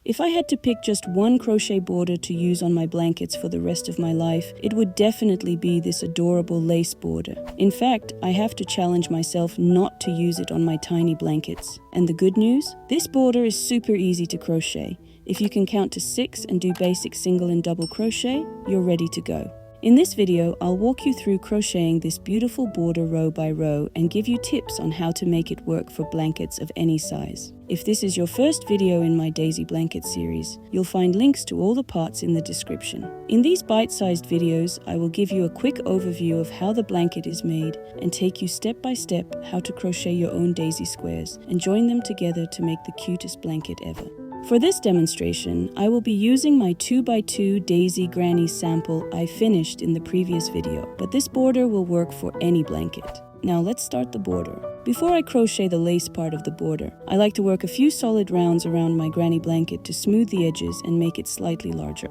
If I had to pick just one crochet border to use on my blankets for the rest of my life, it would definitely be this adorable lace border. In fact, I have to challenge myself not to use it on my tiny blankets. And the good news? This border is super easy to crochet. If you can count to 6 and do basic single and double crochet, you're ready to go. In this video, I'll walk you through crocheting this beautiful border row by row and give you tips on how to make it work for blankets of any size. If this is your first video in my Daisy Blanket series, you'll find links to all the parts in the description. In these bite-sized videos, I will give you a quick overview of how the blanket is made and take you step by step how to crochet your own daisy squares and join them together to make the cutest blanket ever. For this demonstration, I will be using my 2x2 Daisy Granny sample I finished in the previous video, but this border will work for any blanket. Now let's start the border. Before I crochet the lace part of the border, I like to work a few solid rounds around my granny blanket to smooth the edges and make it slightly larger.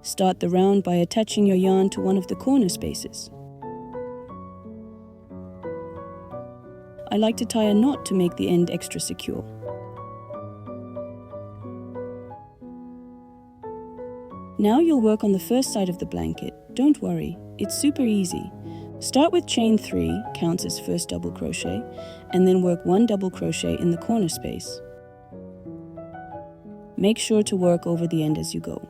Start the round by attaching your yarn to one of the corner spaces. I like to tie a knot to make the end extra secure. Now you'll work on the first side of the blanket. Don't worry, it's super easy. Start with chain 3, counts as first double crochet, and then work 1 double crochet in the corner space. Make sure to work over the end as you go.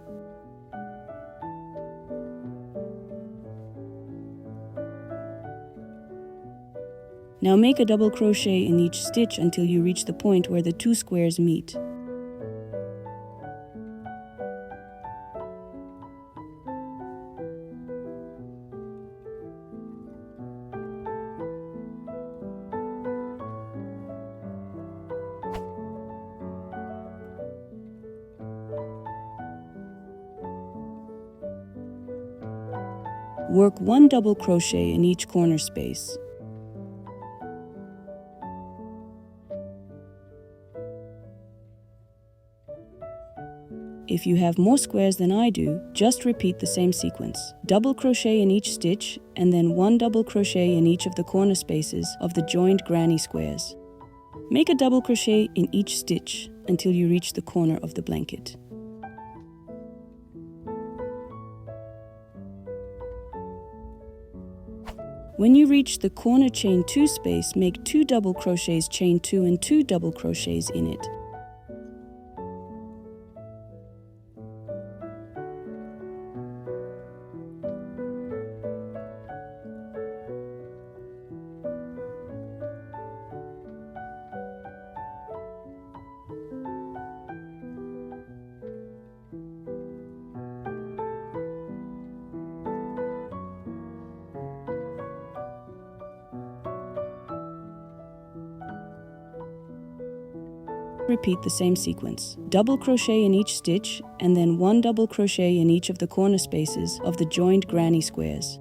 Now make a double crochet in each stitch until you reach the point where the 2 squares meet. Work 1 double crochet in each corner space. If you have more squares than I do, just repeat the same sequence. Double crochet in each stitch, and then 1 double crochet in each of the corner spaces of the joined granny squares. Make a double crochet in each stitch until you reach the corner of the blanket. When you reach the corner chain 2 space, make 2 double crochets chain 2 and 2 double crochets in it. Repeat the same sequence. Double crochet in each stitch, and then 1 double crochet in each of the corner spaces of the joined granny squares.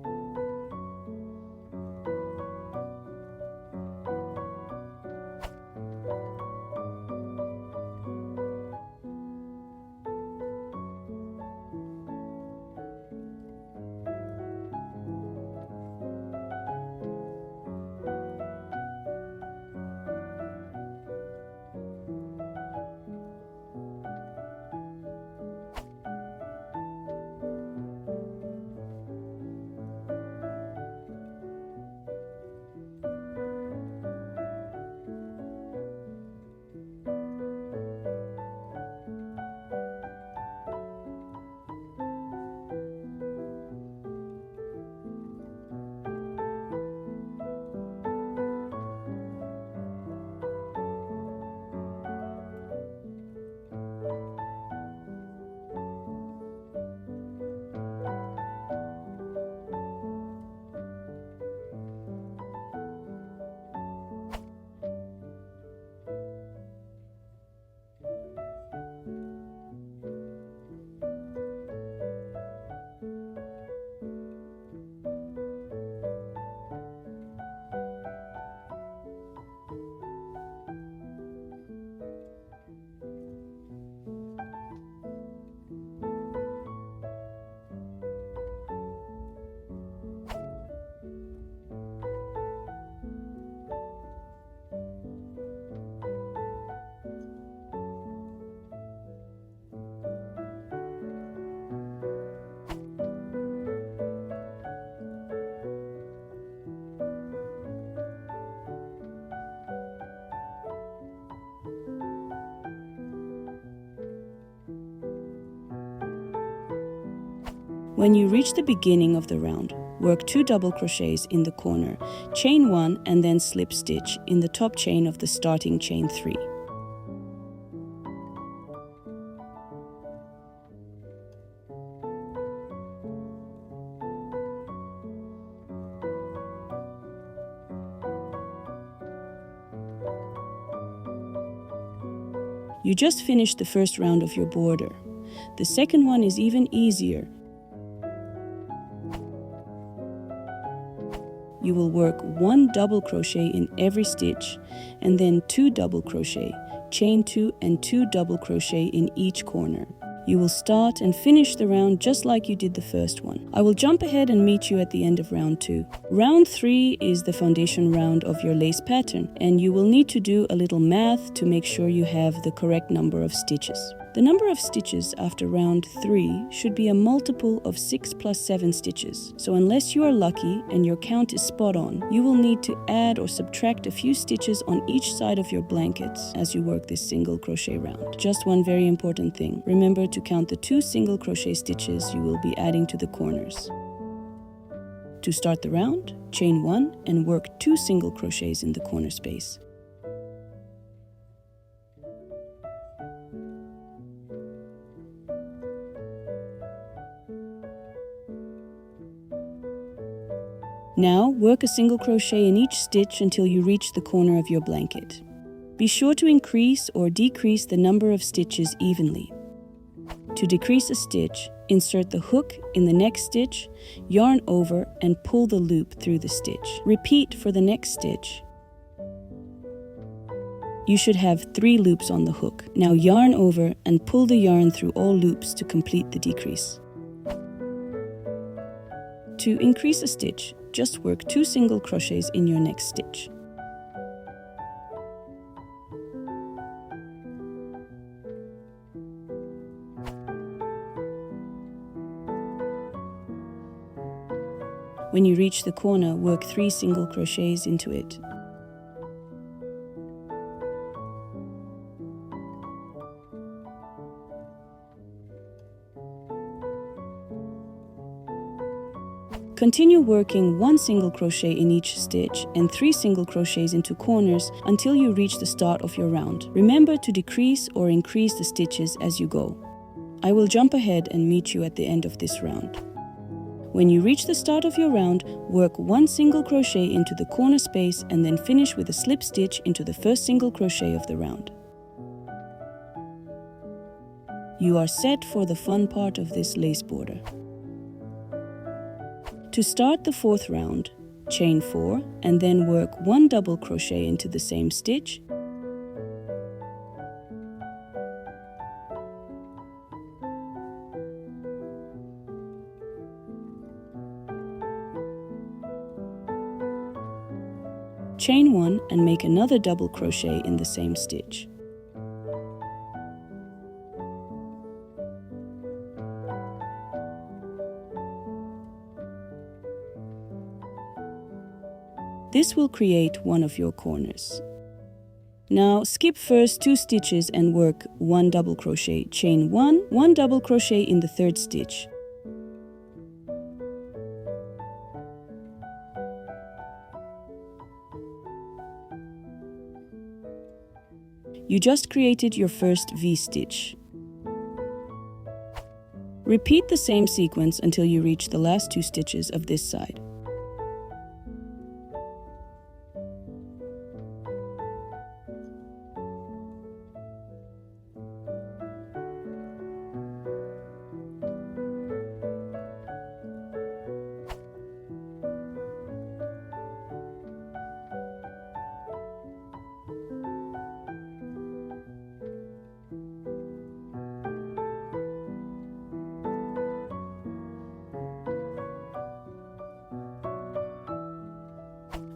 When you reach the beginning of the round, work 2 double crochets in the corner, chain 1 and then slip stitch in the top chain of the starting chain 3. You just finished the first round of your border. The second one is even easier. You will work 1 double crochet in every stitch and then 2 double crochet, chain 2 and 2 double crochet in each corner. You will start and finish the round just like you did the first one. I will jump ahead and meet you at the end of round 2. Round 3 is the foundation round of your lace pattern, and you will need to do a little math to make sure you have the correct number of stitches. The number of stitches after round 3 should be a multiple of 6 plus 7 stitches. So unless you are lucky and your count is spot on, you will need to add or subtract a few stitches on each side of your blankets as you work this single crochet round. Just one very important thing. Remember to count the 2 single crochet stitches you will be adding to the corners. To start the round, chain 1 and work 2 single crochets in the corner space. Now, work a single crochet in each stitch until you reach the corner of your blanket. Be sure to increase or decrease the number of stitches evenly. To decrease a stitch, insert the hook in the next stitch, yarn over and pull the loop through the stitch. Repeat for the next stitch. You should have 3 loops on the hook. Now yarn over and pull the yarn through all loops to complete the decrease. To increase a stitch, just work 2 single crochets in your next stitch. When you reach the corner, work 3 single crochets into it. Continue working 1 single crochet in each stitch and 3 single crochets into corners until you reach the start of your round. Remember to decrease or increase the stitches as you go. I will jump ahead and meet you at the end of this round. When you reach the start of your round, work 1 single crochet into the corner space and then finish with a slip stitch into the first single crochet of the round. You are set for the fun part of this lace border. To start the 4th round, chain 4 and then work 1 double crochet into the same stitch. Chain 1 and make another double crochet in the same stitch. This will create one of your corners. Now skip first 2 stitches and work 1 double crochet, chain 1, 1 double crochet in the 3rd stitch. You just created your first V-stitch. Repeat the same sequence until you reach the last 2 stitches of this side.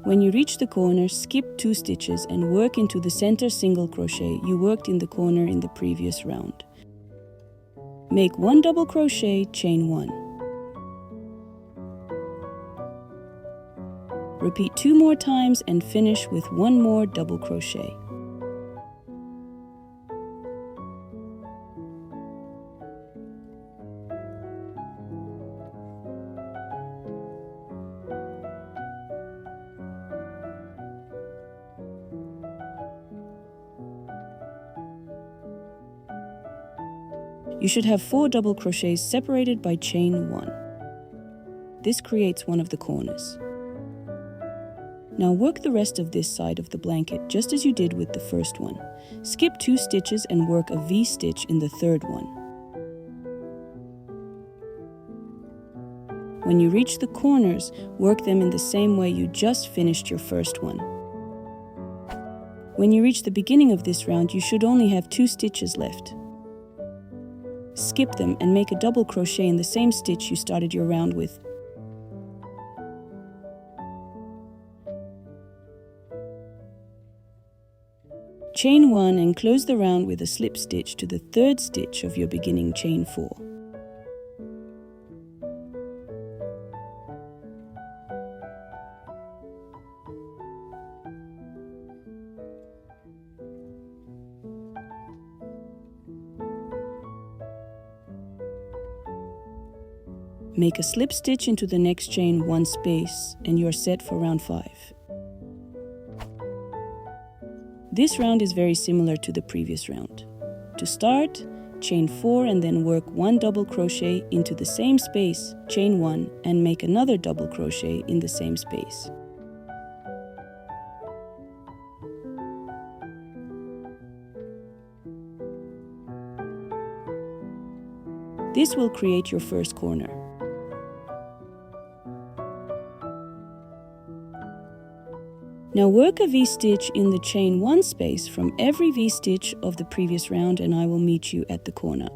When you reach the corner, skip 2 stitches and work into the center single crochet you worked in the corner in the previous round. Make 1 double crochet, chain 1. Repeat 2 more times and finish with 1 more double crochet. You should have 4 double crochets separated by chain 1. This creates one of the corners. Now work the rest of this side of the blanket just as you did with the first one. Skip 2 stitches and work a V-stitch in the third one. When you reach the corners, work them in the same way you just finished your first one. When you reach the beginning of this round, you should only have 2 stitches left. Skip them and make a double crochet in the same stitch you started your round with. Chain 1 and close the round with a slip stitch to the third stitch of your beginning chain 4. Make a slip stitch into the next chain 1 space and you're set for round 5. This round is very similar to the previous round. To start, chain 4 and then work 1 double crochet into the same space, chain 1, and make another double crochet in the same space. This will create your first corner. Now work a V-stitch in the chain 1 space from every V-stitch of the previous round and I will meet you at the corner.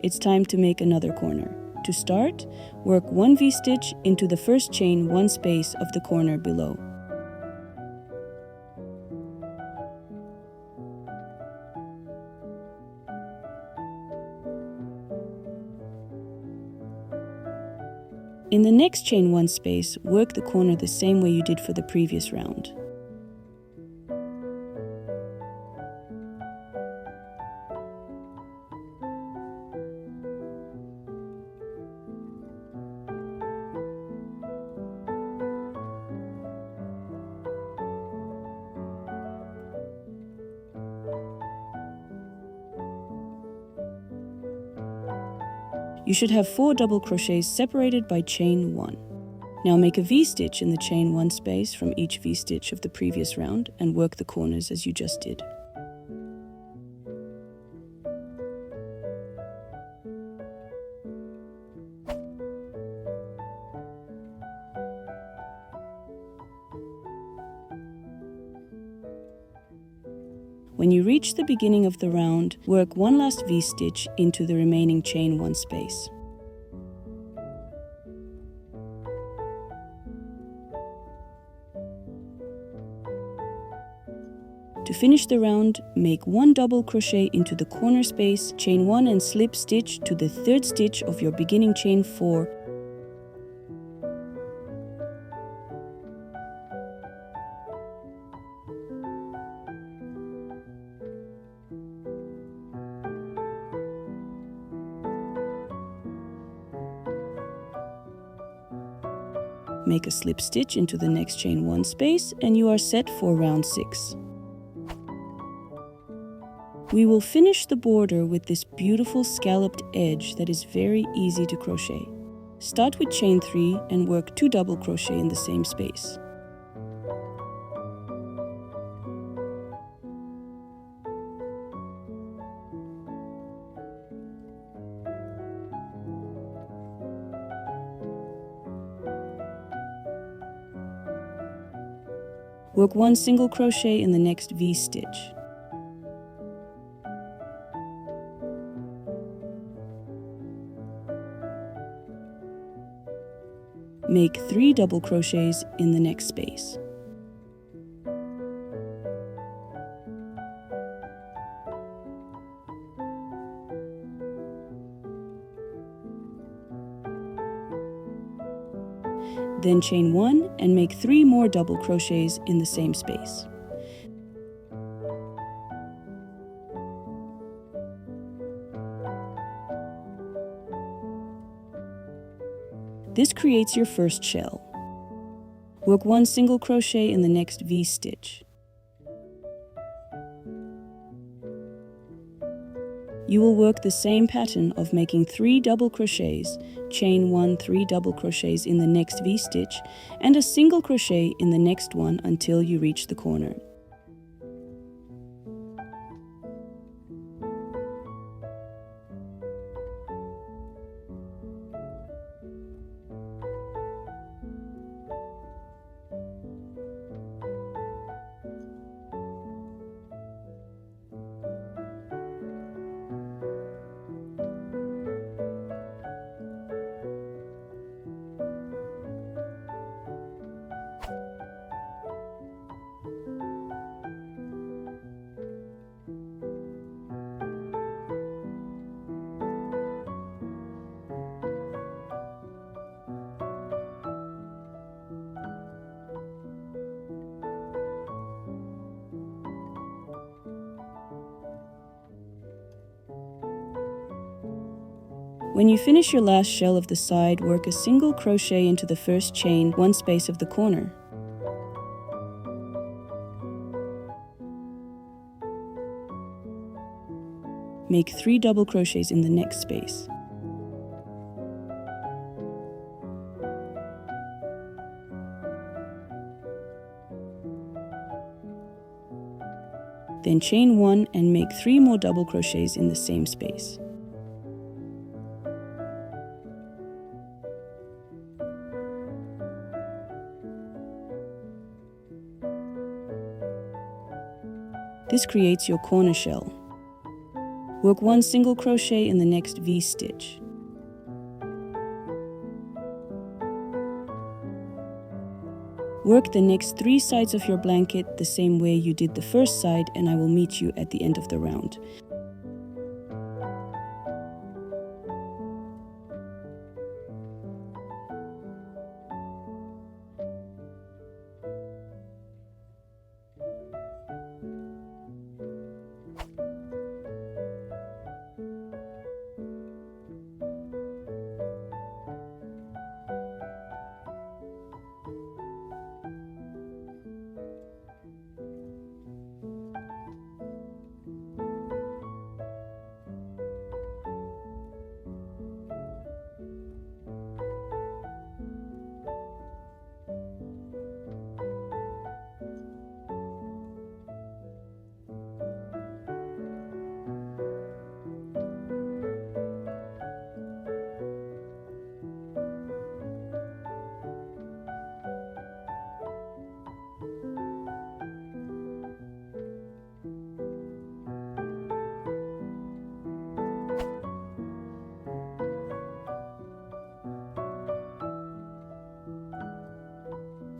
It's time to make another corner. To start, work 1 V-stitch into the first chain 1 space of the corner below. In the next chain 1 space, work the corner the same way you did for the previous round. You should have 4 double crochets separated by chain 1. Now make a V-stitch in the chain 1 space from each V-stitch of the previous round and work the corners as you just did. When you reach the beginning of the round, work 1 last V-stitch into the remaining chain 1 space. To finish the round, make 1 double crochet into the corner space, chain 1 and slip stitch to the third stitch of your beginning chain 4. Make a slip stitch into the next chain 1 space and you are set for round 6. We will finish the border with this beautiful scalloped edge that is very easy to crochet. Start with chain 3 and work 2 double crochet in the same space. Work 1 single crochet in the next V-stitch. Make 3 double crochets in the next space. Then chain 1 and make 3 more double crochets in the same space. This creates your first shell. Work 1 single crochet in the next V-stitch. You will work the same pattern of making 3 double crochets, chain 1, 3 double crochets in the next V-stitch, and a single crochet in the next one until you reach the corner. When you finish your last shell of the side, work a single crochet into the first chain, 1 space of the corner. Make 3 double crochets in the next space. Then chain 1 and make 3 more double crochets in the same space. This creates your corner shell. Work 1 single crochet in the next V-stitch. Work the next 3 sides of your blanket the same way you did the first side, and I will meet you at the end of the round.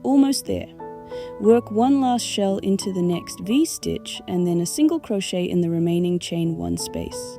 Almost there. Work 1 last shell into the next V-stitch and then a single crochet in the remaining chain 1 space.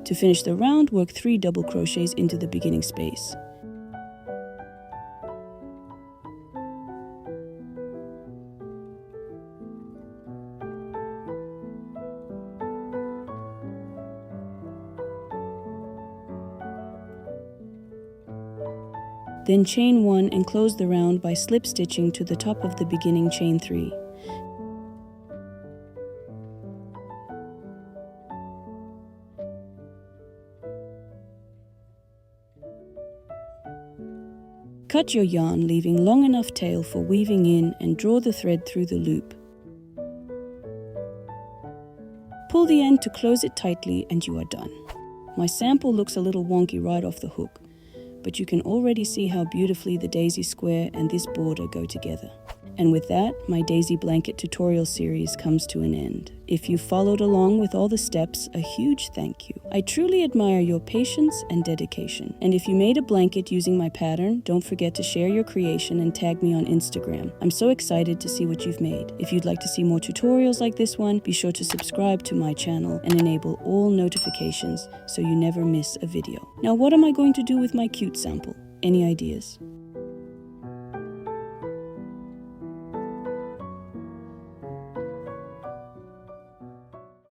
To finish the round, work 3 double crochets into the beginning space. Then chain 1 and close the round by slip stitching to the top of the beginning chain 3. Cut your yarn, leaving long enough tail for weaving in, and draw the thread through the loop. Pull the end to close it tightly and you are done. My sample looks a little wonky right off the hook, but you can already see how beautifully the daisy square and this border go together. And with that, my daisy blanket tutorial series comes to an end. If you followed along with all the steps, a huge thank you. I truly admire your patience and dedication. And if you made a blanket using my pattern, don't forget to share your creation and tag me on Instagram. I'm so excited to see what you've made. If you'd like to see more tutorials like this one, be sure to subscribe to my channel and enable all notifications so you never miss a video. Now, what am I going to do with my cute sample? Any ideas?